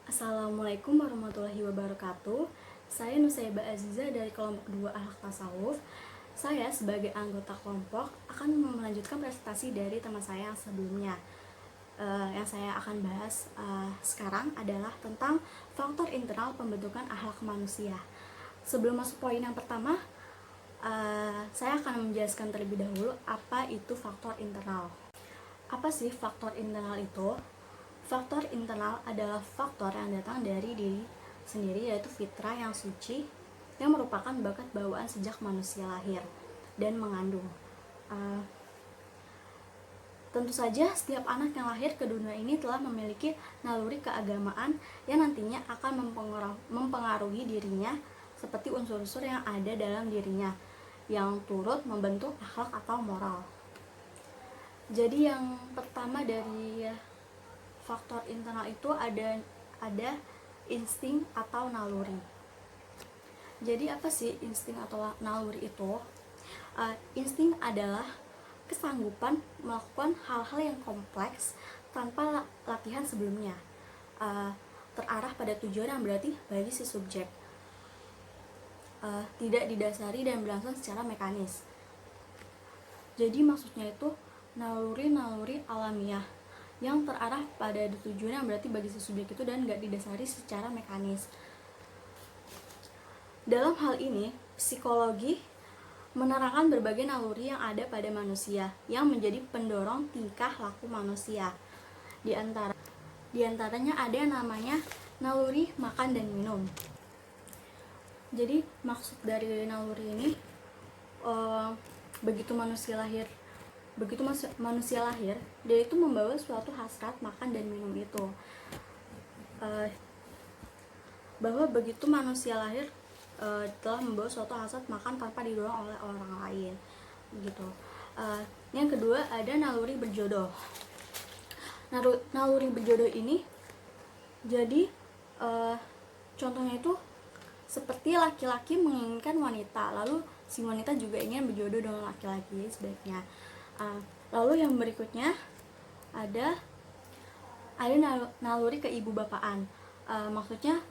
Assalamualaikum warahmatullahi wabarakatuh. Saya Nusaiba Aziza dari kelompok 2 Akhlak Tasawuf. Saya sebagai anggota kelompok akan melanjutkan presentasi dari teman saya yang sebelumnya. Yang saya akan bahas sekarang adalah tentang faktor internal pembentukan akhlak manusia. Sebelum masuk poin yang pertama, saya akan menjelaskan terlebih dahulu apa itu faktor internal. Apa sih faktor internal itu? Faktor internal adalah faktor yang datang dari diri sendiri, yaitu fitrah yang suci yang merupakan bakat bawaan sejak manusia lahir dan mengandung. Tentu saja setiap anak yang lahir ke dunia ini telah memiliki naluri keagamaan yang nantinya akan mempengaruhi dirinya, seperti unsur-unsur yang ada dalam dirinya yang turut membentuk akhlak atau moral. Jadi yang pertama dari faktor internal itu ada insting atau naluri. Jadi apa sih insting atau naluri itu? Insting adalah kesanggupan melakukan hal-hal yang kompleks tanpa latihan sebelumnya, terarah pada tujuan yang berarti bagi si subjek, tidak didasari dan berlangsung secara mekanis. Jadi maksudnya itu naluri-naluri alamiah yang terarah pada tujuan yang berarti bagi si subjek itu dan gak didasari secara mekanis. Dalam hal ini, psikologi menerangkan berbagai naluri yang ada pada manusia yang menjadi pendorong tingkah laku manusia. Di antaranya ada yang namanya naluri makan dan minum. Jadi maksud dari naluri ini, begitu manusia lahir, dia itu membawa suatu hasrat makan dan minum itu. Bahwa begitu manusia lahir telah membawa suatu hasrat makan tanpa didorong oleh orang lain, gitu. Yang kedua ada naluri berjodoh. Naluri berjodoh ini, jadi contohnya itu seperti laki-laki menginginkan wanita, lalu si wanita juga ingin berjodoh dengan laki-laki sebaiknya. Lalu yang berikutnya ada naluri keibubapaan. Maksudnya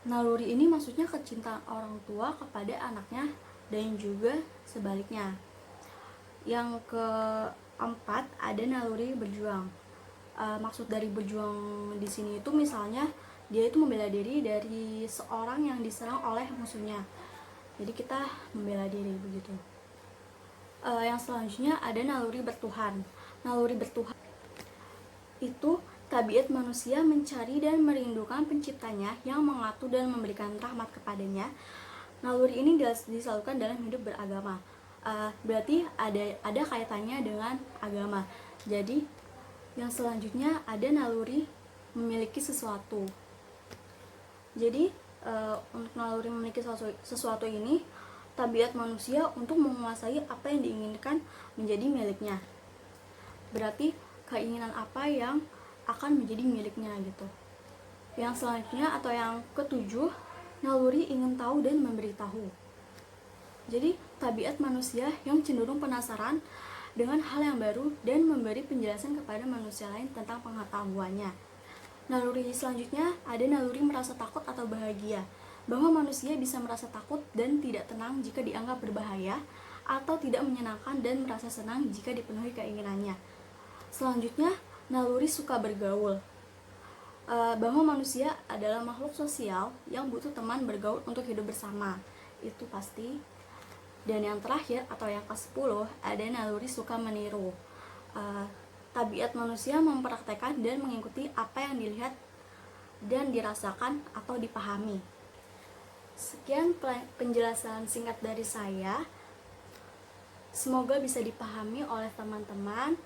naluri ini maksudnya kecintaan orang tua kepada anaknya dan juga sebaliknya. Yang keempat ada naluri berjuang. Maksud dari berjuang di sini itu misalnya dia itu membela diri dari seorang yang diserang oleh musuhnya. Jadi kita membela diri begitu. Yang selanjutnya ada naluri bertuhan. Naluri bertuhan itu tabiat manusia mencari dan merindukan penciptanya yang mengatur dan memberikan rahmat kepadanya. Naluri ini disalurkan dalam hidup beragama. Berarti ada kaitannya dengan agama. Jadi yang selanjutnya ada naluri memiliki sesuatu. Jadi untuk naluri memiliki sesuatu ini, tabiat manusia untuk menguasai apa yang diinginkan menjadi miliknya. Berarti keinginan apa yang akan menjadi miliknya gitu. Yang selanjutnya atau yang ketujuh, naluri ingin tahu dan memberitahu. Jadi tabiat manusia yang cenderung penasaran dengan hal yang baru dan memberi penjelasan kepada manusia lain tentang pengetahuannya. Naluri selanjutnya ada naluri merasa takut atau bahagia, bahwa manusia bisa merasa takut dan tidak tenang jika dianggap berbahaya, atau tidak menyenangkan dan merasa senang jika dipenuhi keinginannya. Selanjutnya, naluri suka bergaul, bahwa manusia adalah makhluk sosial yang butuh teman bergaul untuk hidup bersama, itu pasti. Dan yang terakhir atau yang ke-10 ada naluri suka meniru. Tabiat manusia mempraktekkan dan mengikuti apa yang dilihat dan dirasakan atau dipahami. Sekian penjelasan singkat dari saya. Semoga bisa dipahami oleh teman-teman.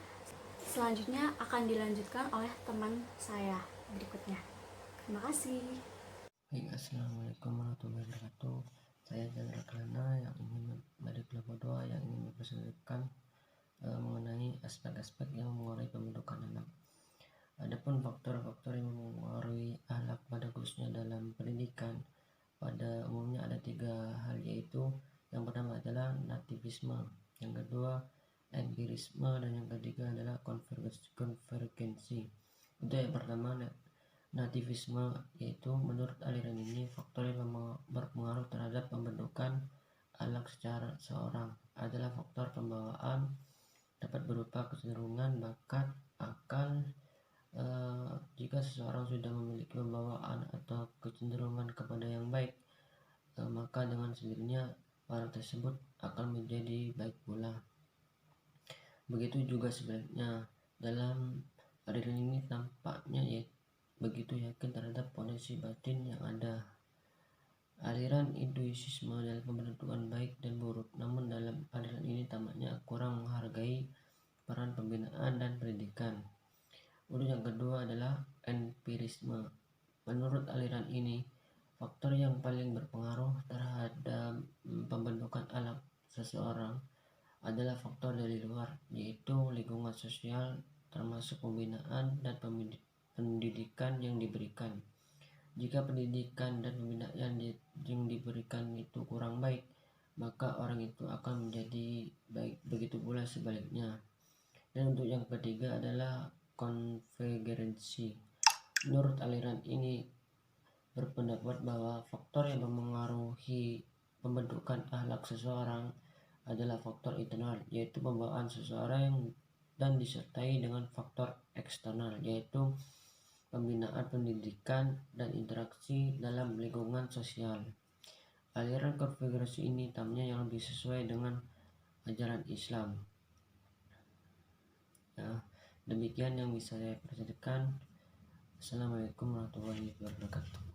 Selanjutnya akan dilanjutkan oleh teman saya berikutnya. Terima kasih. Baik, assalamualaikum warahmatullahi wabarakatuh. Saya Chandra Kelana yang ingin dari kelompok 2 yang ingin mempresentasikan mengenai aspek-aspek yang mengaruhi pembentukan anak. Adapun faktor-faktor yang mengaruhi ahlak pada khususnya dalam pendidikan, pada umumnya ada 3 hal, yaitu yang pertama adalah nativisme, yang kedua empirisme, dan yang ketiga adalah konvergensi. Untuk Untuk yang pertama, nativisme, yaitu menurut aliran ini faktor yang berpengaruh terhadap pembentukan akhlak secara seorang adalah faktor pembawaan, dapat berupa kecenderungan, bakat, akal. Jika seseorang sudah memiliki pembawaan atau kecenderungan kepada yang baik, maka dengan sendirinya orang tersebut akan menjadi baik pula. Begitu juga sebaliknya. Dalam aliran ini tampaknya begitu yakin terhadap potensi batin yang ada. Aliran Hinduisme dalam pembentukan baik dan buruk, namun dalam aliran ini tampaknya kurang menghargai peran pembinaan dan pendidikan. Untuk yang kedua adalah empirisme. Menurut aliran ini, faktor yang paling berpengaruh terhadap pembentukan akhlak seseorang adalah faktor dari luar, yaitu lingkungan sosial, termasuk pembinaan dan pendidikan yang diberikan. Jika pendidikan dan pembinaan yang diberikan itu kurang baik, maka orang itu akan menjadi baik. Begitu pula sebaliknya. Dan untuk yang ketiga adalah konvergensi. Menurut aliran ini berpendapat bahwa faktor yang mempengaruhi pembentukan akhlak seseorang adalah faktor internal, yaitu pembawaan seseorang, dan disertai dengan faktor eksternal, yaitu pembinaan, pendidikan, dan interaksi dalam lingkungan sosial. Aliran konfigurasi ini tampaknya yang lebih sesuai dengan ajaran Islam. Ya, demikian yang bisa saya presentasikan. Assalamualaikum warahmatullahi wabarakatuh.